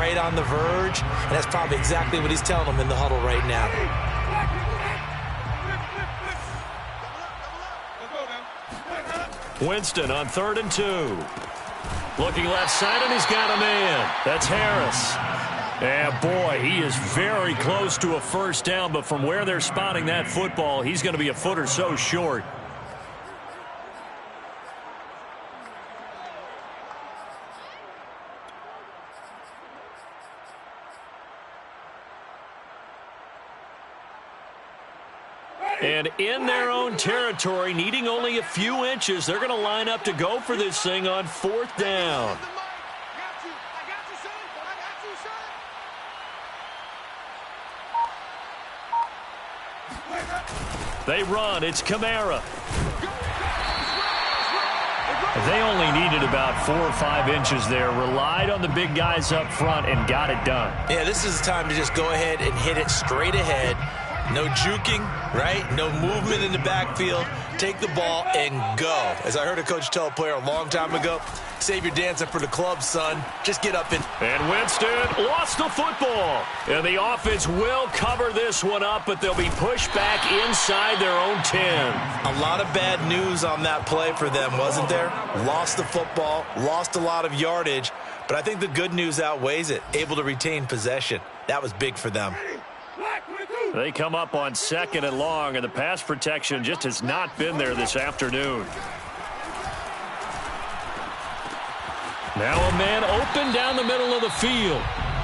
right on the verge, and that's probably exactly what he's telling them in the huddle right now. Winston on 3rd and 2. Looking left side, and he's got a man. That's Harris. And boy, he is very close to a first down, but from where they're spotting that football, he's going to be a foot or so short. And in their own territory, needing only a few inches, they're going to line up to go for this thing on 4th down. They run. It's Kamara. They only needed about 4 or 5 inches there. Relied on the big guys up front and got it done. Yeah, this is the time to just go ahead and hit it straight ahead. No juking, right? No movement in the backfield. Take the ball and go. As I heard a coach tell a player a long time ago, save your dancing for the club, son. Just get up and... And Winston lost the football. And the offense will cover this one up, but they'll be pushed back inside their own 10. A lot of bad news on that play for them, wasn't there? Lost the football, lost a lot of yardage, but I think the good news outweighs it. Able to retain possession. That was big for them. They come up on 2nd and long, and the pass protection just has not been there this afternoon. Now a man open down the middle of the field.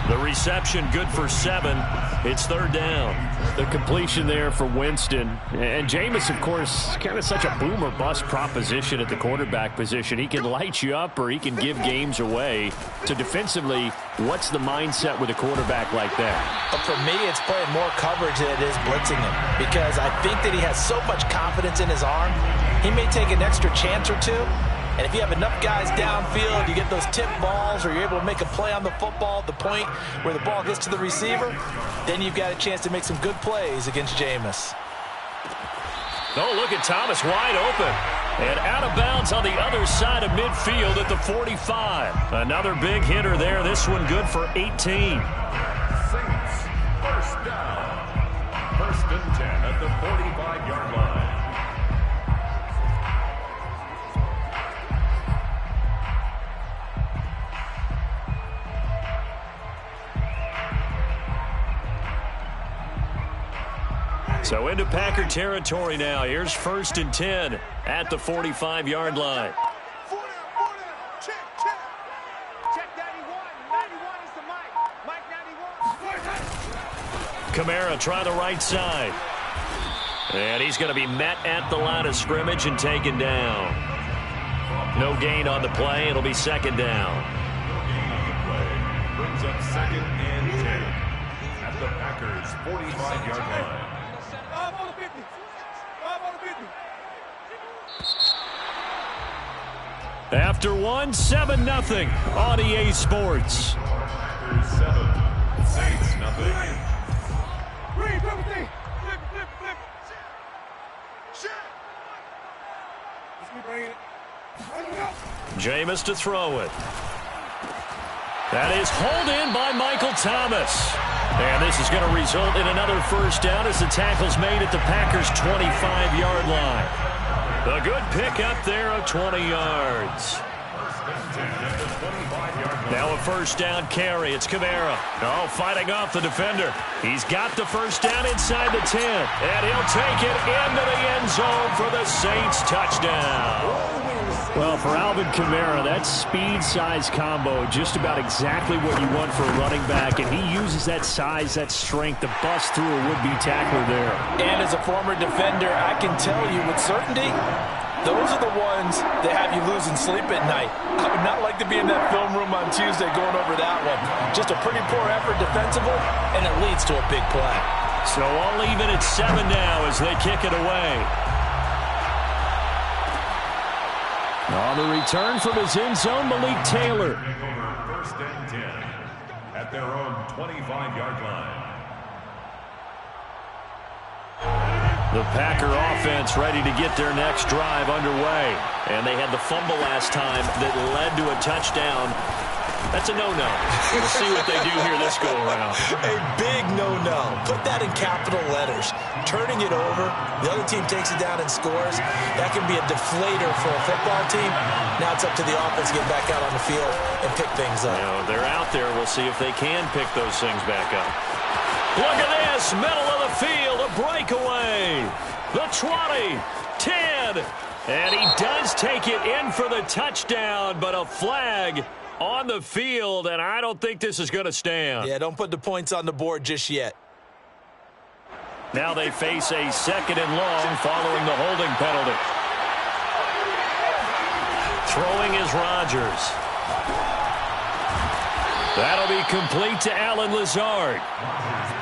The reception good for 7. It's 3rd down. The completion there for Winston. And Jameis, of course, kind of such a boom or bust proposition at the quarterback position. He can light you up or he can give games away. So defensively, what's the mindset with a quarterback like that? For me, it's playing more coverage than it is blitzing him, because I think that he has so much confidence in his arm. He may take an extra chance or two. And if you have enough guys downfield, you get those tip balls, or you're able to make a play on the football at the point where the ball gets to the receiver, then you've got a chance to make some good plays against Jameis. Oh, look at Thomas wide open. And out of bounds on the other side of midfield at the 45. Another big hitter there. This one good for 18. Saints, first down. 1st and 10 at the 45-yard line. So into Packer territory now. Here's 1st and 10 at the 45-yard line. Check 91. 91 is the mic. Mike 91. Kamara try the right side. And he's going to be met at the line of scrimmage and taken down. No gain on the play. It'll be 2nd down. Brings up 2nd and 10 at the Packers' 45-yard line. After 1, 7-0 on EA Sports. Packers 7, Saints nothing. Jameis to throw it. That is hauled in by Michael Thomas. And this is going to result in another first down as the tackle's made at the Packers' 25-yard line. A good pick up there of 20 yards. Now a first down carry. It's Kamara. Oh, fighting off the defender. He's got the first down inside the 10. And he'll take it into the end zone for the Saints touchdown. Well, for Alvin Kamara, that speed-size combo, just about exactly what you want for a running back. And he uses that size, that strength to bust through a would-be tackler there. And as a former defender, I can tell you with certainty, those are the ones that have you losing sleep at night. I would not like to be in that film room on Tuesday going over that one. Just a pretty poor effort defensively, and it leads to a big play. So I'll leave it at 7 now as they kick it away. On the return from his end zone, Malik Taylor. 1st and 10 at their own 25-yard line. The Packer offense ready to get their next drive underway. And they had the fumble last time that led to a touchdown. That's a no-no. We'll see what they do here this go-around. A big no-no. Put that in capital letters. Turning it over, the other team takes it down and scores. That can be a deflator for a football team. Now it's up to the offense to get back out on the field and pick things up. You know, they're out there. We'll see if they can pick those things back up. Look at this. Middle of the field. A breakaway. The 20, 10. And he does take it in for the touchdown, but a flag on the field, and I don't think this is going to stand. Yeah, don't put the points on the board just yet. Now they face a 2nd and long following the holding penalty. Throwing is Rodgers. That'll be complete to Allen Lazard.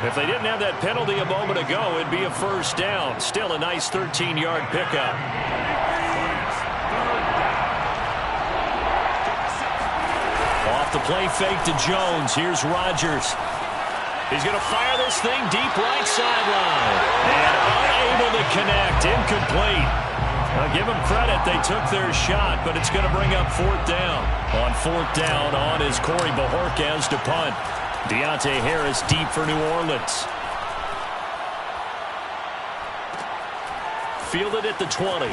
If they didn't have that penalty a moment ago, it'd be a first down. Still a nice 13-yard pickup. Off the play fake to Jones. Here's Rodgers. He's going to fire this thing deep right sideline. And unable to connect. Incomplete. I'll give them credit. They took their shot, but it's going to bring up 4th down. On 4th down, on is Corey Bajorquez to punt. Deontay Harris deep for New Orleans. Fielded at the 20.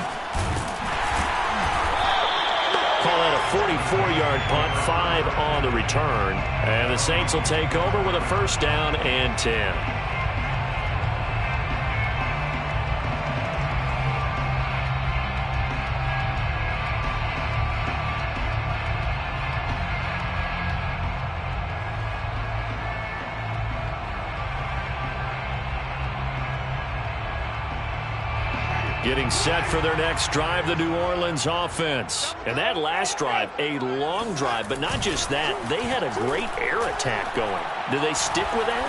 Call that a 44-yard punt, 5 on the return. And the Saints will take over with a first down and 10. Getting set for their next drive, the New Orleans offense. And that last drive, a long drive, but not just that. They had a great air attack going. Do they stick with that?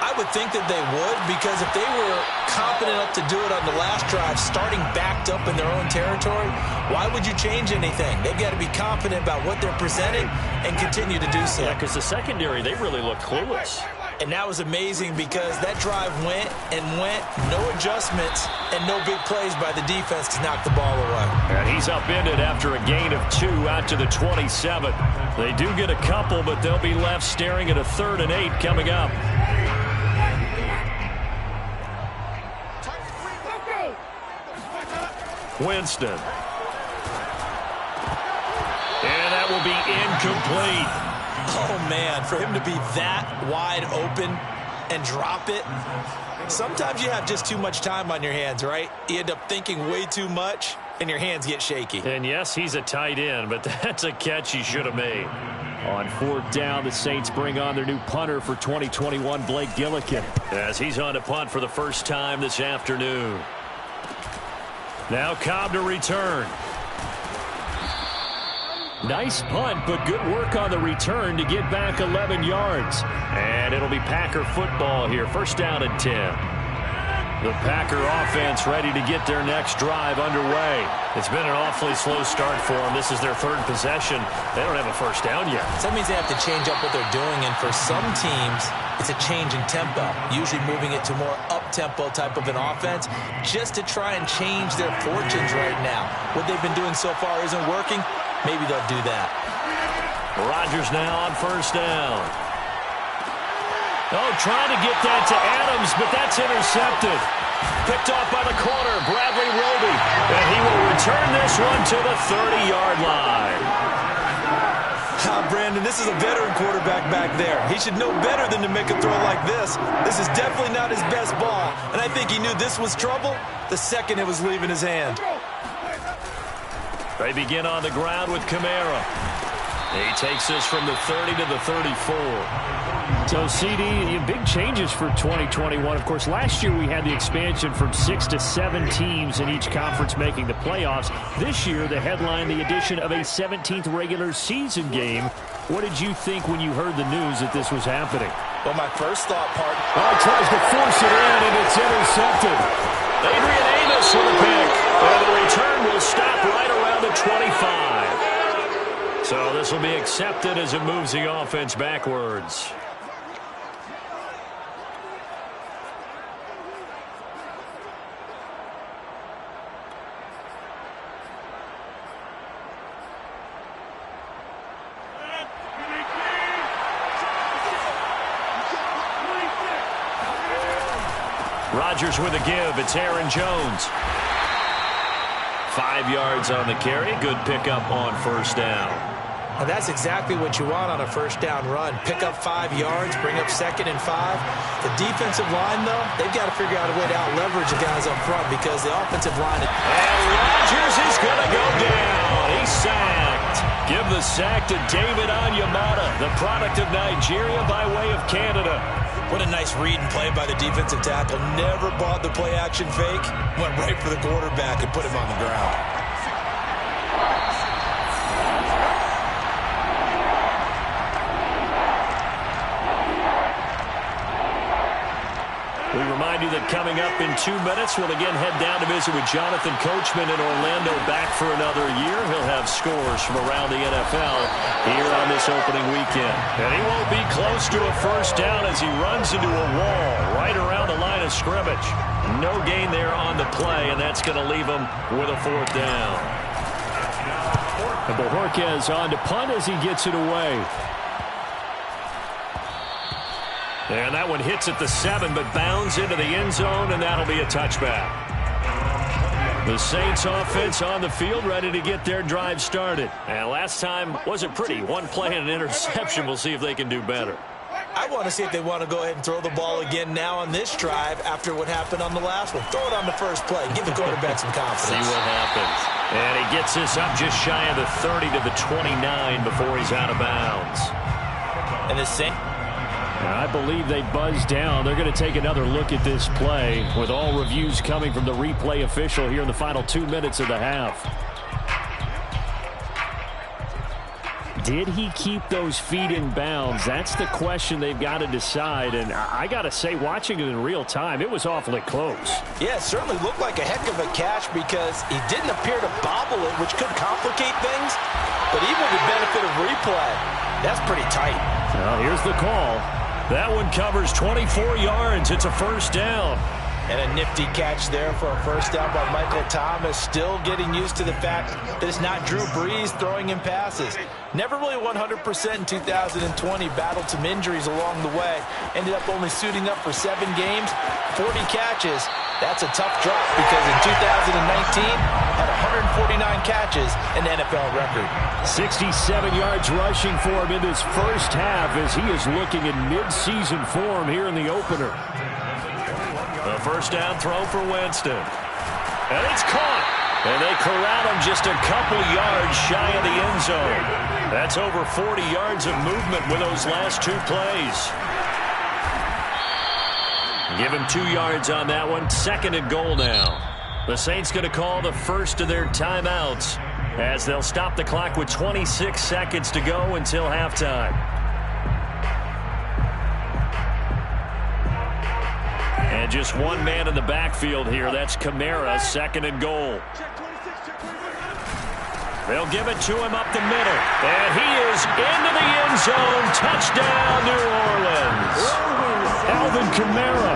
I would think that they would, because if they were confident enough to do it on the last drive, starting backed up in their own territory, why would you change anything? They've got to be confident about what they're presenting and continue to do so. Yeah, because the secondary, they really look clueless. And that was amazing because that drive went and went, no adjustments, and no big plays by the defense to knock the ball away. And he's upended after a gain of 2 out to the 27. They do get a couple, but they'll be left staring at a 3rd and 8 coming up. Winston. And that will be incomplete. Oh, man, for him to be that wide open and drop it. Sometimes you have just too much time on your hands, right? You end up thinking way too much, and your hands get shaky. And, yes, he's a tight end, but that's a catch he should have made. On 4th down, the Saints bring on their new punter for 2021, Blake Gillikin, as he's on to punt for the first time this afternoon. Now Cobb to return. Nice punt, but good work on the return to get back 11 yards. And it'll be Packer football here. First down and 10. The Packer offense ready to get their next drive underway. It's been an awfully slow start for them. This is their 3rd possession. They don't have a first down yet. So that means they have to change up what they're doing, and for some teams, it's a change in tempo, usually moving it to more up-tempo type of an offense just to try and change their fortunes right now. What they've been doing so far isn't working. Maybe they'll do that. Rodgers now on first down. Oh, trying to get that to Adams, but that's intercepted. Picked off by the corner, Bradley Roby. And he will return this one to the 30-yard line. Brandon, this is a veteran quarterback back there. He should know better than to make a throw like this. This is definitely not his best ball, and I think he knew this was trouble the second it was leaving his hand. They begin on the ground with Kamara. He takes this from the 30 to the 34. So, CD, big changes for 2021. Of course, last year we had the expansion from 6 to 7 teams in each conference making the playoffs. This year, the headline, the addition of a 17th regular season game. What did you think when you heard the news that this was happening? Well, my first thought, he tries to force it in, and it's intercepted. Adrian Amos with a pick. And the return will stop right around the 25. So this will be accepted as it moves the offense backwards. Rodgers with a give. It's Aaron Jones. 5 yards on the carry. Good pickup on first down. Now that's exactly what you want on a first down run. Pick up 5 yards, bring up 2nd and 5. The defensive line, though, they've got to figure out a way to out-leverage the guys up front because the offensive line... And Rodgers is going to go down. He's sacked. Give the sack to David Onyemata, the product of Nigeria by way of Canada. What a nice read and play by the defensive tackle. Never bought the play-action fake. Went right for the quarterback and put him on the ground. We remind you that coming up in 2 minutes, we'll again head down to visit with Jonathan Coachman in Orlando, back for another year. He'll have scores from around the NFL here on this opening weekend. And he won't be close to a first down as he runs into a wall right around the line of scrimmage. No gain there on the play, and that's going to leave him with a 4th down. And Bojorquez on to punt as he gets it away. And that one hits at the 7, but bounds into the end zone, and that'll be a touchback. The Saints offense on the field, ready to get their drive started. And last time wasn't pretty. 1 play and an interception. We'll see if they can do better. I want to see if they want to go ahead and throw the ball again now on this drive after what happened on the last one. Throw it on the first play. Give the quarterback some confidence. See what happens. And he gets this up just shy of the 30 to the 29 before he's out of bounds. And the Saints... I believe they buzzed down. They're going to take another look at this play with all reviews coming from the replay official here in the final 2 minutes of the half. Did he keep those feet in bounds? That's the question they've got to decide. And I got to say, watching it in real time, it was awfully close. Yeah, it certainly looked like a heck of a catch because he didn't appear to bobble it, which could complicate things. But even with the benefit of replay, that's pretty tight. Well, here's the call. That one covers 24 yards. It's a first down. And a nifty catch there for a first down by Michael Thomas. Still getting used to the fact that it's not Drew Brees throwing him passes. Never really 100% in 2020. Battled some injuries along the way. Ended up only suiting up for 7 games, 40 catches. That's a tough drop because in 2019 had 149 catches, an NFL record. 67 yards rushing for him in this first half as he is looking in mid-season form here in the opener. A first down throw for Winston. And it's caught. And they corral him just a couple yards shy of the end zone. That's over 40 yards of movement with those last 2 plays. Give him 2 yards on that one. 2nd and goal now. The Saints going to call the first of their timeouts as they'll stop the clock with 26 seconds to go until halftime. And just 1 man in the backfield here. That's Kamara, 2nd and goal. They'll give it to him up the middle. And he is into the end zone. Touchdown, New Orleans. Alvin Kamara.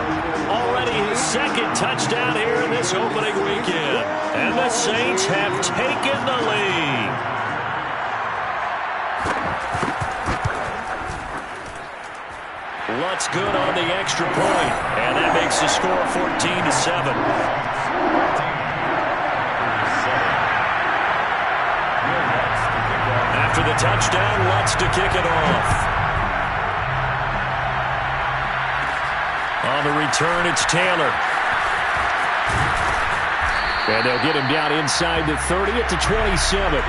Already his 2nd touchdown here in this opening weekend. And the Saints have taken the lead. Lutz good on the extra point. And that makes the score 14-7. After the touchdown, Lutz to kick it off. On the return, it's Taylor. And they'll get him down inside the 30 at the 27.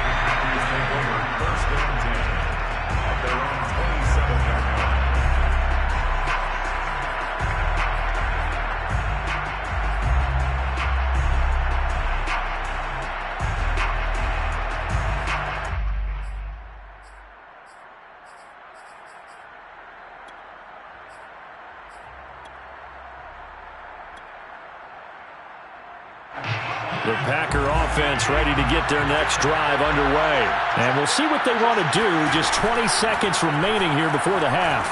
The Packer offense ready to get their next drive underway. And we'll see what they want to do. Just 20 seconds remaining here before the half.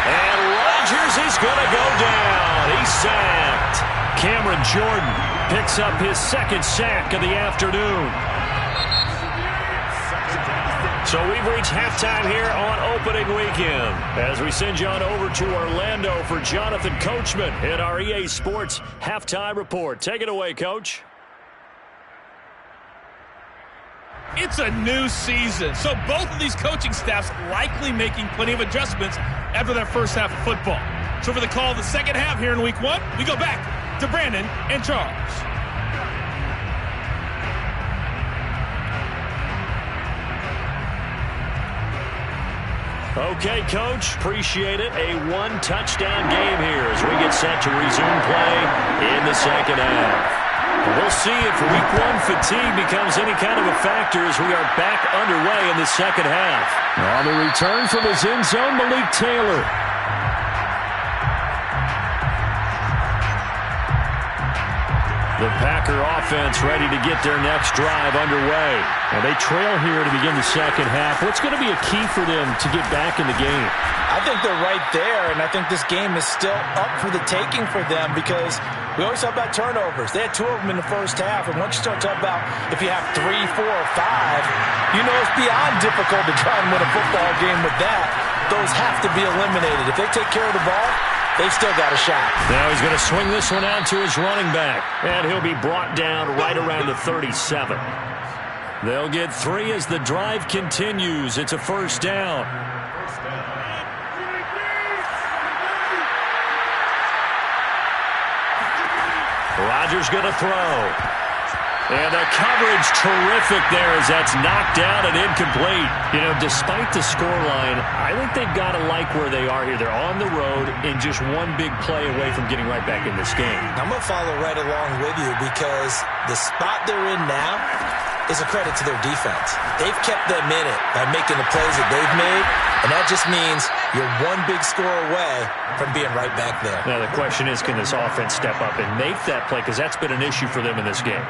And Rodgers is going to go down. He's sacked. Cameron Jordan picks up his 2nd sack of the afternoon. So we've reached halftime here on opening weekend as we send you on over to Orlando for Jonathan Coachman in our EA Sports Halftime Report. Take it away, Coach. It's a new season, so both of these coaching staffs likely making plenty of adjustments after that first half of football. So for the call of the second half here in week 1, we go back to Brandon and Charles. Okay, Coach, appreciate it. A one-touchdown game here as we get set to resume play in the second half. We'll see if week 1 fatigue becomes any kind of a factor as we are back underway in the second half. On the return from his end zone, Malik Taylor. The Packer offense ready to get their next drive underway. And they trail here to begin the second half. What's going to be a key for them to get back in the game? I think they're right there, and I think this game is still up for the taking for them because we always talk about turnovers. They had 2 of them in the first half, and once you start talking about if you have 3, 4, or 5, you know it's beyond difficult to try and win a football game with that. Those have to be eliminated. If they take care of the ball, they've still got a shot. Now he's going to swing this one out to his running back, and he'll be brought down right around the 37. They'll get 3 as the drive continues. It's a first down. Rodgers going to throw. And the coverage terrific there as that's knocked down and incomplete. You know, despite the scoreline, I think they've got to like where they are here. They're on the road and just one big play away from getting right back in this game. I'm going to follow right along with you because the spot they're in now is a credit to their defense. They've kept them in it by making the plays that they've made, and that just means you're one big score away from being right back there. Now the question is, can this offense step up and make that play? Because that's been an issue for them in this game.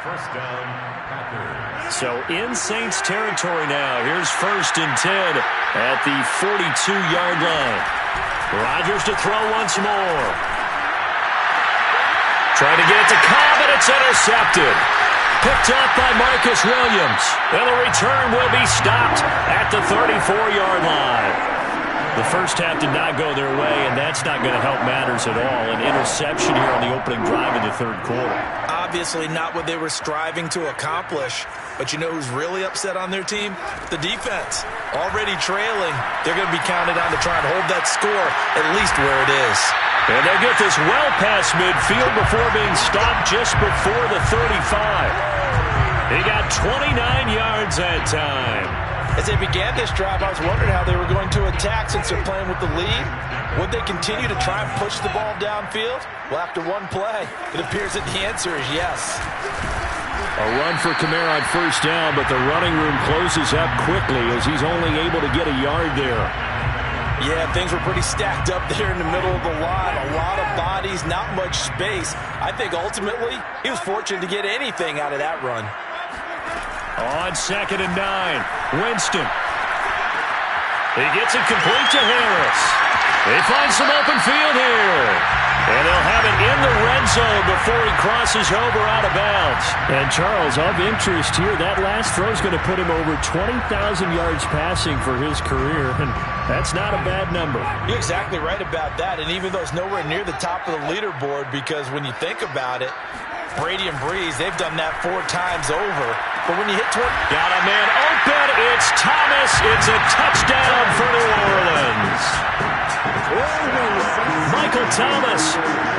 First down, Packers. So in Saints territory now. Here's 1st and 10 at the 42-yard line. Rodgers to throw once more. Trying to get it to Cobb, and it's intercepted. Picked up by Marcus Williams. And the return will be stopped at the 34-yard line. The first half did not go their way, and that's not going to help matters at all. An interception here on the opening drive in the third quarter. Obviously not what they were striving to accomplish. But you know who's really upset on their team? The defense. Already trailing. They're going to be counted on to try and hold that score at least where it is. And they'll get this well past midfield before being stopped just before the 35. He got 29 yards that time. As they began this drive, I was wondering how they were going to attack since they're playing with the lead. Would they continue to try and push the ball downfield? Well, after one play, it appears that the answer is yes. A run for Kamara on first down, but the running room closes up quickly as he's only able to get a yard there. Yeah, things were pretty stacked up there in the middle of the line. A lot of bodies, not much space. I think ultimately he was fortunate to get anything out of that run. On 2nd and 9, Winston. He gets it complete to Harris. They find some open field here. And they'll have it in the red zone before he crosses over out of bounds. And Charles, of interest here, that last throw is going to put him over 20,000 yards passing for his career. And that's not a bad number. You're exactly right about that. And even though it's nowhere near the top of the leaderboard, because when you think about it, Brady and Breeze, they've done that 4 times over. But when you hit 20... Got a man open. It's Thomas. It's a touchdown for New Orleans. Michael Thomas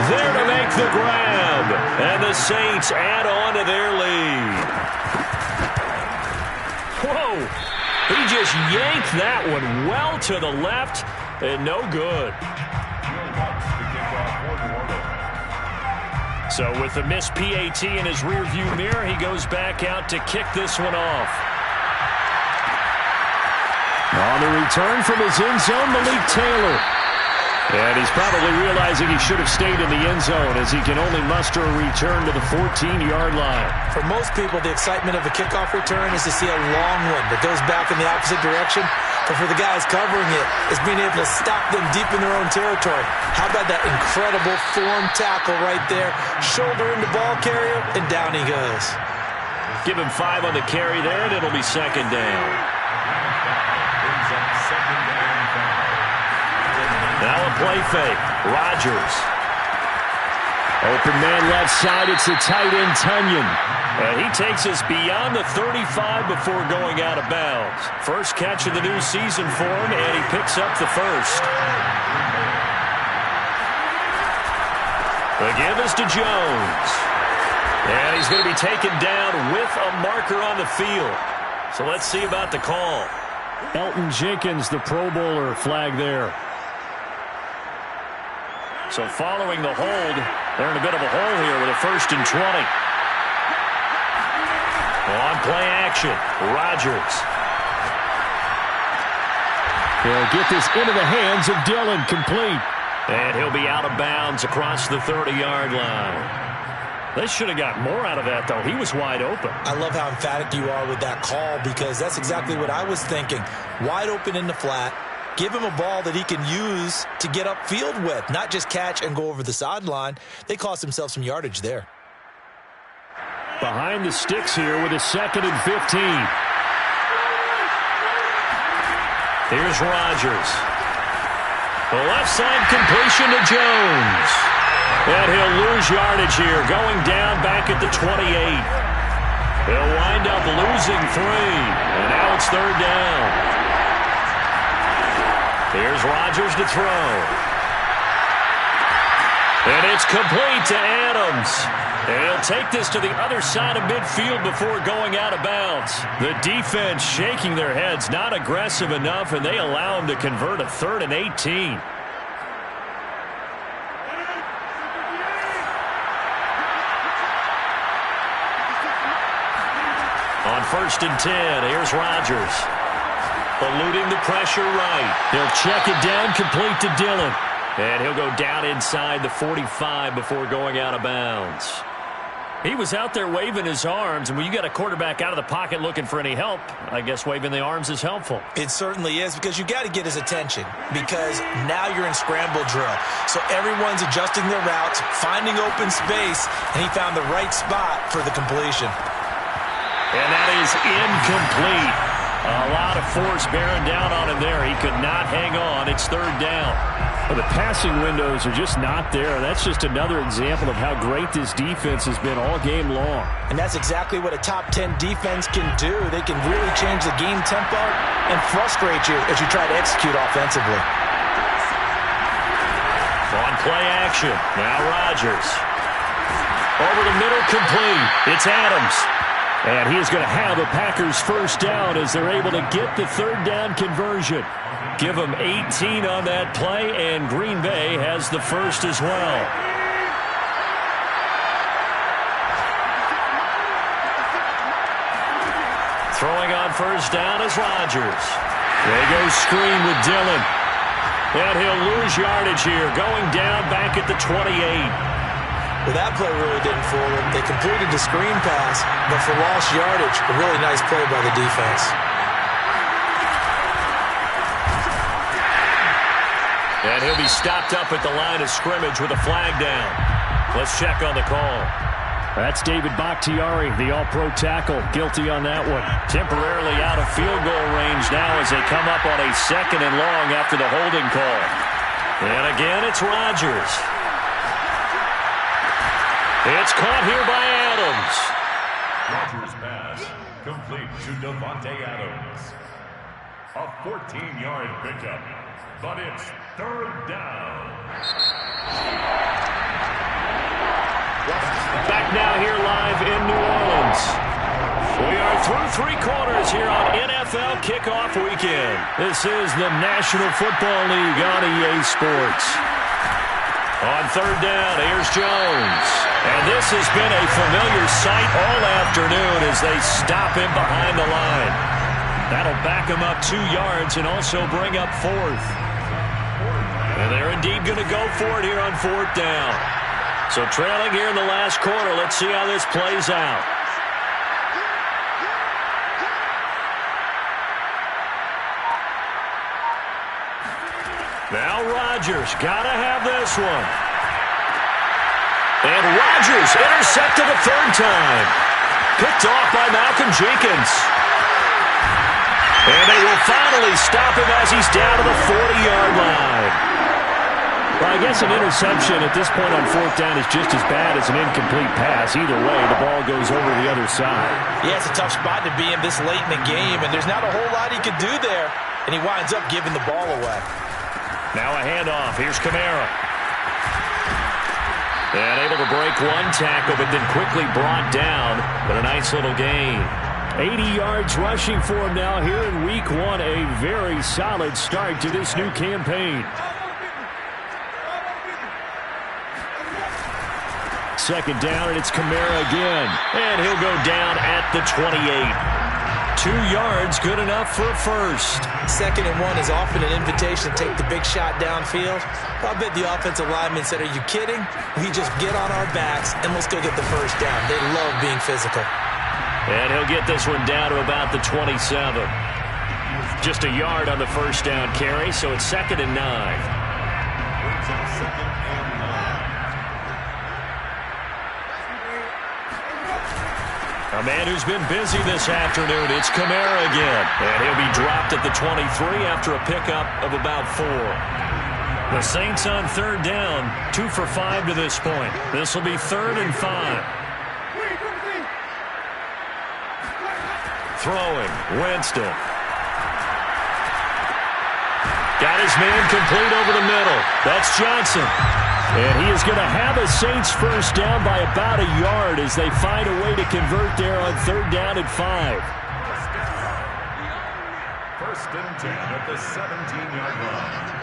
there to make the grab. And the Saints add on to their lead. Whoa. He just yanked that one well to the left and no good. So with the missed PAT in his rearview mirror, he goes back out to kick this one off. On the return from his end zone, Malik Taylor. And he's probably realizing he should have stayed in the end zone as he can only muster a return to the 14-yard line. For most people, the excitement of a kickoff return is to see a long one that goes back in the opposite direction. But for the guys covering it, it's being able to stop them deep in their own territory. How about that incredible form tackle right there? Shoulder into ball carrier, and down he goes. Give him 5 on the carry there, and it'll be second down. Now a play fake. Rodgers. Open man left side. It's the tight end, Tunyon. And he takes us beyond the 35 before going out of bounds. First catch of the new season for him, and he picks up the first. The give is to Jones. And he's going to be taken down with a marker on the field. So let's see about the call. Elton Jenkins, the Pro Bowler, flag there. So following the hold, they're in a bit of a hole here with a 1st and 20. On play action, Rodgers. They'll get this into the hands of Dillon, complete. And he'll be out of bounds across the 30-yard line. They should have got more out of that, though. He was wide open. I love how emphatic you are with that call because that's exactly what I was thinking. Wide open in the flat. Give him a ball that he can use to get upfield with, not just catch and go over the sideline. They cost themselves some yardage there. Behind the sticks here with a 2nd and 15. Here's Rodgers. The left side completion to Jones. And he'll lose yardage here, going down back at the 28. He'll wind up losing 3. And now it's 3rd down. Here's Rodgers to throw. And it's complete to Adams. And he'll take this to the other side of midfield before going out of bounds. The defense shaking their heads, not aggressive enough, and they allow him to convert a 3rd and 18. On 1st and 10, here's Rodgers. Eluding the pressure right. He'll check it down, complete to Dillon. And he'll go down inside the 45 before going out of bounds. He was out there waving his arms, and when you got a quarterback out of the pocket looking for any help, I guess waving the arms is helpful. It certainly is, because you got to get his attention, because now you're in scramble drill. So everyone's adjusting their routes, finding open space, and he found the right spot for the completion. And that is incomplete. A lot of force bearing down on him there. He could not hang on. It's 3rd down. Well, the passing windows are just not there. That's just another example of how great this defense has been all game long. And that's exactly what a top 10 defense can do. They can really change the game tempo and frustrate you as you try to execute offensively. On play action. Now Rodgers. Over the middle, complete. It's Adams. And he is going to have a Packers 1st down as they're able to get the 3rd down conversion. Give them 18 on that play, and Green Bay has the 1st as well. Throwing on 1st down is Rodgers. They go screen with Dillon. And he'll lose yardage here, going down back at the 28. Well, that play really didn't fool them. They completed the screen pass, but for lost yardage, a really nice play by the defense. And he'll be stopped up at the line of scrimmage with a flag down. Let's check on the call. That's David Bakhtiari, the all-pro tackle, guilty on that one. Temporarily out of field goal range now as they come up on a 2nd and long after the holding call. And again, it's Rodgers. It's caught here by Adams. Rodgers' pass complete to Devontae Adams. A 14-yard pickup, but it's 3rd down. Back now here live in New Orleans. We are through 3 quarters here on NFL Kickoff Weekend. This is the National Football League on EA Sports. On 3rd down, here's Jones. And this has been a familiar sight all afternoon as they stop him behind the line. That'll back him up 2 yards and also bring up 4th. And they're indeed going to go for it here on 4th down. So trailing here in the last quarter, let's see how this plays out. Now Rodgers, got to have this one. And Rodgers intercepted a 3rd time. picked off by Malcolm Jenkins. And they will finally stop him as he's down to the 40-yard line. Well, I guess an interception at this point on fourth down is just as bad as an incomplete pass. Either way, the ball goes over the other side. Yeah, it's a tough spot to be in this late in the game, and there's not a whole lot he could do there. And he winds up giving the ball away. Now a handoff. Here's Kamara. And able to break one tackle, but then quickly brought down. But a nice little gain. 80 yards rushing for him now here in week one. A very solid start to this new campaign. Second down, and it's Kamara again. And he'll go down at the 28. 2 yards, good enough for a first. 2nd and 1 is often an invitation to take the big shot downfield. I bet the offensive lineman said, are you kidding? We just get on our backs and let's go get the first down. They love being physical. And he'll get this one down to about the 27. Just a yard on the first down carry, so it's 2nd and 9. A man who's been busy this afternoon, it's Kamara again. And he'll be dropped at the 23 after a pickup of about 4. The Saints on third down, 2 for 5 to this point. This will be 3rd and 5. Throwing, Winston. Got his man complete over the middle. That's Johnson. And he is going to have a Saints first down by about a yard as they find a way to convert there on 3rd down and 5. 1st and 10 at the 17-yard line.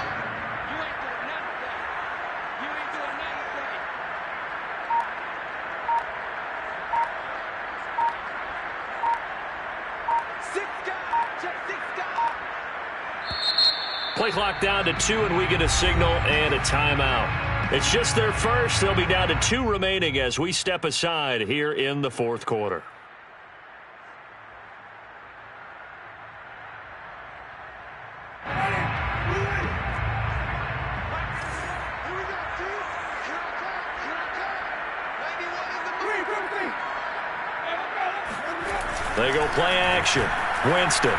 Play clock down to 2, and we get a signal and a timeout. It's just their first. They'll be down to 2 remaining as we step aside here in the 4th quarter. They go play action. Winston.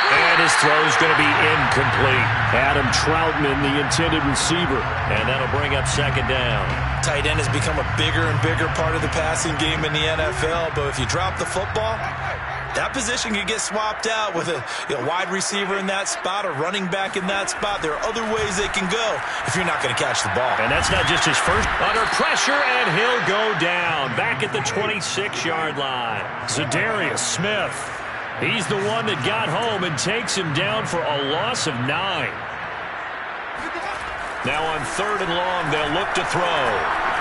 And his throw's going to be incomplete. Adam Troutman, the intended receiver. And that'll bring up 2nd down. Tight end has become a bigger and bigger part of the passing game in the NFL, but if you drop the football, that position could get swapped out with a wide receiver in that spot, a running back in that spot. There are other ways they can go if you're not going to catch the ball. And that's not just his first. Under pressure, and he'll go down. Back at the 26-yard line. Zadarius Smith. He's the one that got home and takes him down for a loss of 9. Now on 3rd and long, they'll look to throw.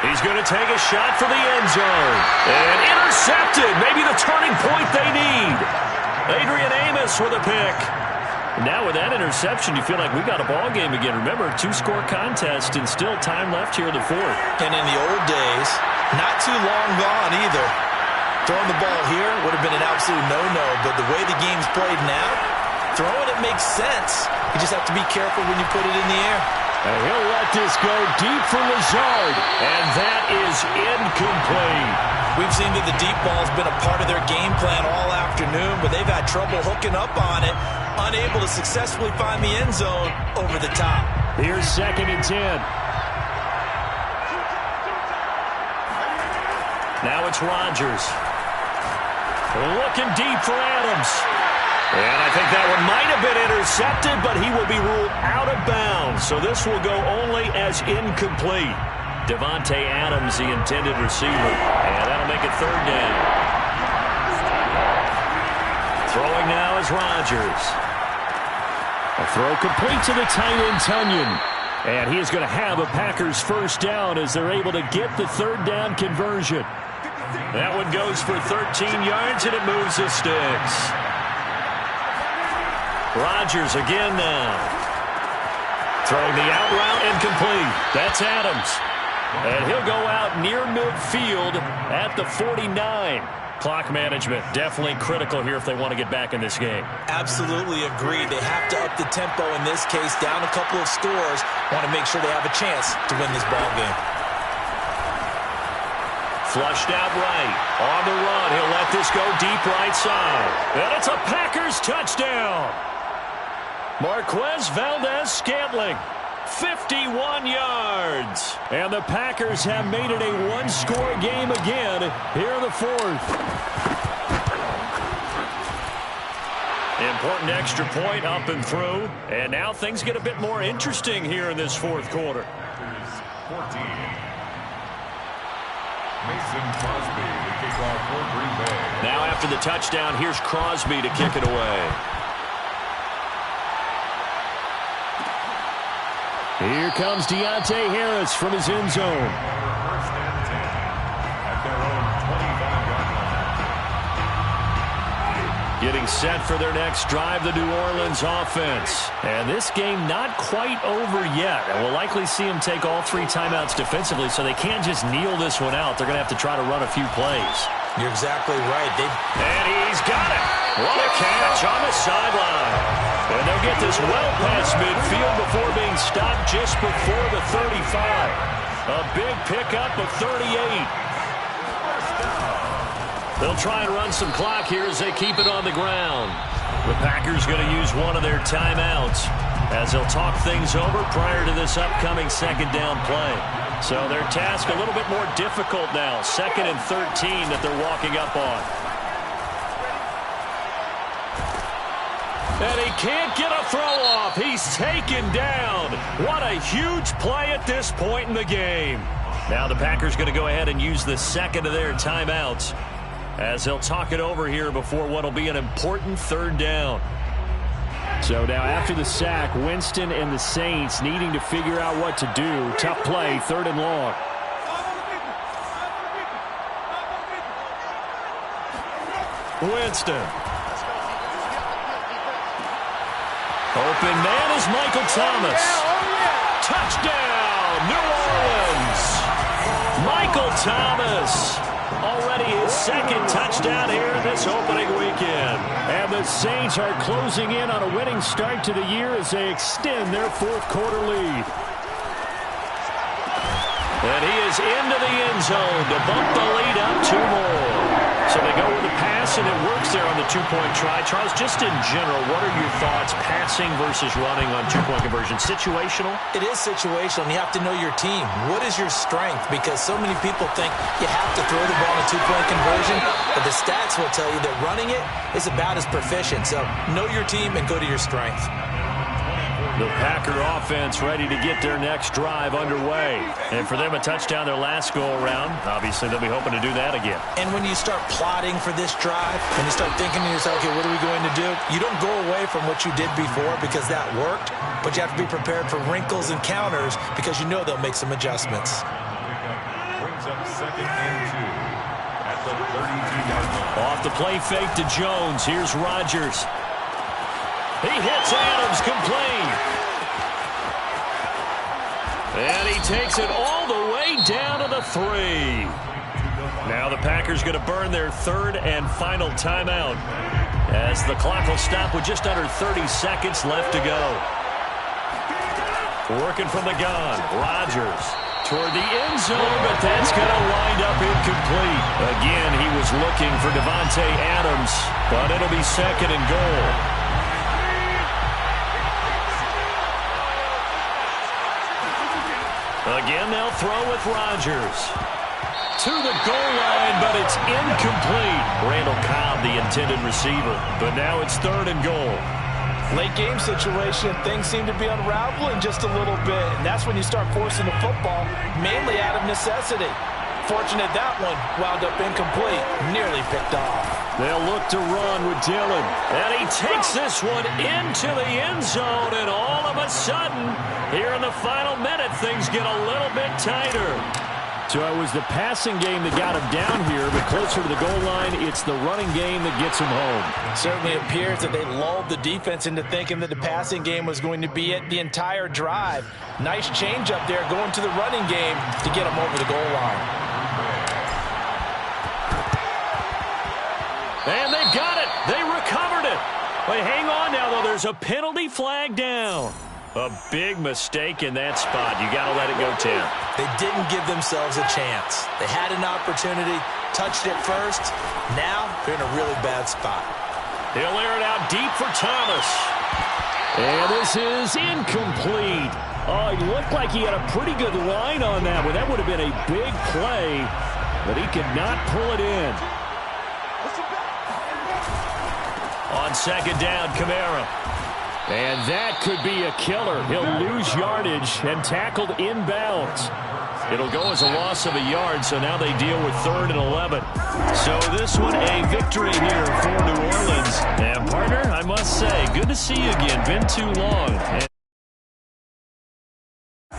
He's going to take a shot for the end zone. And intercepted. Maybe the turning point they need. Adrian Amos with a pick. Now with that interception, you feel like we got a ball game again. Remember, 2-score contest and still time left here in the 4th. And in the old days, not too long gone either. Throwing the ball here would have been an absolute no-no, but the way the game's played now, throwing it makes sense. You just have to be careful when you put it in the air. And he'll let this go deep for Lazard. And that is incomplete. We've seen that the deep ball's been a part of their game plan all afternoon, but they've had trouble hooking up on it, unable to successfully find the end zone over the top. Here's 2nd and 10. Now it's Rodgers. Looking deep for Adams. And I think that one might have been intercepted, but he will be ruled out of bounds. So this will go only as incomplete. Devontae Adams, the intended receiver. And that'll make it 3rd down. Throwing now is Rodgers. A throw complete to the tight end, Tunyon. And he is going to have a Packers first down as they're able to get the 3rd down conversion. That one goes for 13 yards, and it moves the sticks. Rodgers again now. Throwing the out route incomplete. That's Adams. And he'll go out near midfield at the 49. Clock management definitely critical here if they want to get back in this game. Absolutely agree. They have to up the tempo in this case, down a couple of scores. Want to make sure they have a chance to win this ball game. Flushed out right. On the run. He'll let this go deep right side. And it's a Packers touchdown. Marquez Valdez-Scantling. 51 yards. And the Packers have made it a one-score game again here in the fourth. Important extra point up and through. And now things get a bit more interesting here in this fourth quarter. 14. Mason Crosby to kick off for Green Bay. Now after the touchdown, here's Crosby to kick it away. Here comes Deontay Harris from his end zone. First and 10 at their own 25-yard line. Getting set for their next drive, the New Orleans offense. And this game not quite over yet. And we'll likely see them take all three timeouts defensively, so they can't just kneel this one out. They're going to have to try to run a few plays. You're exactly right. And he's got it. What a catch on the sideline. And they'll get this well past midfield before being stopped just before the 35. A big pickup of 38. They'll try and run some clock here as they keep it on the ground. The Packers going to use one of their timeouts as they'll talk things over prior to this upcoming second down play. So their task a little bit more difficult now. 2nd and 13 that they're walking up on. And he can't get a throw off. He's taken down. What a huge play at this point in the game. Now the Packers going to go ahead and use the second of their timeouts as they'll talk it over here before what will be an important third down. So now after the sack, Winston and the Saints needing to figure out what to do. Tough play, 3rd and long. Winston. Open man is Michael Thomas. Touchdown, New Orleans. Michael Thomas. Already his 2nd touchdown here in this opening weekend. And the Saints are closing in on a winning start to the year as they extend their fourth quarter lead. And he is into the end zone to bump the lead up 2 more. So they go with the pass, and it works there on the two-point try. Charles, just in general, what are your thoughts, passing versus running on two-point conversion? Situational? It is situational, and you have to know your team. What is your strength? Because so many people think you have to throw the ball in a two-point conversion, but the stats will tell you that running it is about as proficient. So know your team and go to your strength. The Packer offense ready to get their next drive underway. And for them, a touchdown their last go-around. Obviously, they'll be hoping to do that again. And when you start plotting for this drive, when you start thinking to yourself, okay, what are we going to do? You don't go away from what you did before because that worked, but you have to be prepared for wrinkles and counters because you know they'll make some adjustments. Brings up 2nd and 2 at the 32-yard line. Off the play fake to Jones. Here's Rodgers. He hits Adams complete. And he takes it all the way down to the 3. Now the Packers going to burn their 3rd and final timeout as the clock will stop with just under 30 seconds left to go. Working from the gun, Rodgers toward the end zone, but that's going to wind up incomplete. Again, he was looking for Davante Adams, but it'll be 2nd and goal. Again, they'll throw with Rodgers. To the goal line, but it's incomplete. Randall Cobb, the intended receiver. But now it's 3rd and goal. Late game situation, things seem to be unraveling just a little bit, and that's when you start forcing the football, mainly out of necessity. Fortunate that one wound up incomplete, nearly picked off. They'll look to run with Dillon. And he takes this one into the end zone, and all of a sudden, here in the final minute, things get a little bit tighter. So it was the passing game that got him down here, but closer to the goal line, it's the running game that gets him home. Certainly appears that they lulled the defense into thinking that the passing game was going to be it the entire drive. Nice change up there going to the running game to get him over the goal line. And they've got it. They recovered it. But hang on now, though. There's a penalty flag down. A big mistake in that spot. You got to let it go, Tim. They didn't give themselves a chance. They had an opportunity, touched it first. Now they're in a really bad spot. He'll air it out deep for Thomas. And this is incomplete. Oh, it looked like he had a pretty good line on that one. That would have been a big play, but he could not pull it in. On second down, Kamara. And that could be a killer. He'll lose yardage and tackled inbounds. It'll go as a loss of a yard, so now they deal with 3rd and 11. So this one a victory here for New Orleans. And, partner, I must say, good to see you again. Been too long.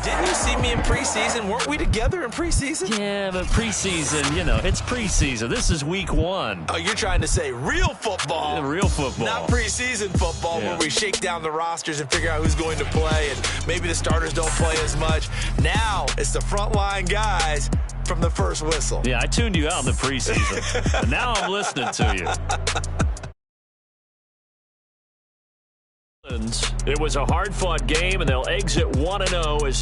Didn't you see me in preseason? Weren't we together in preseason? Yeah, but preseason, you know, it's preseason. This is week 1. Oh, you're trying to say real football. Yeah, real football. Not preseason football where we shake down the rosters and figure out who's going to play, and maybe the starters don't play as much. Now it's the frontline guys from the first whistle. Yeah, I tuned you out in the preseason. But now I'm listening to you. It was a hard-fought game, and they'll exit 1-0 as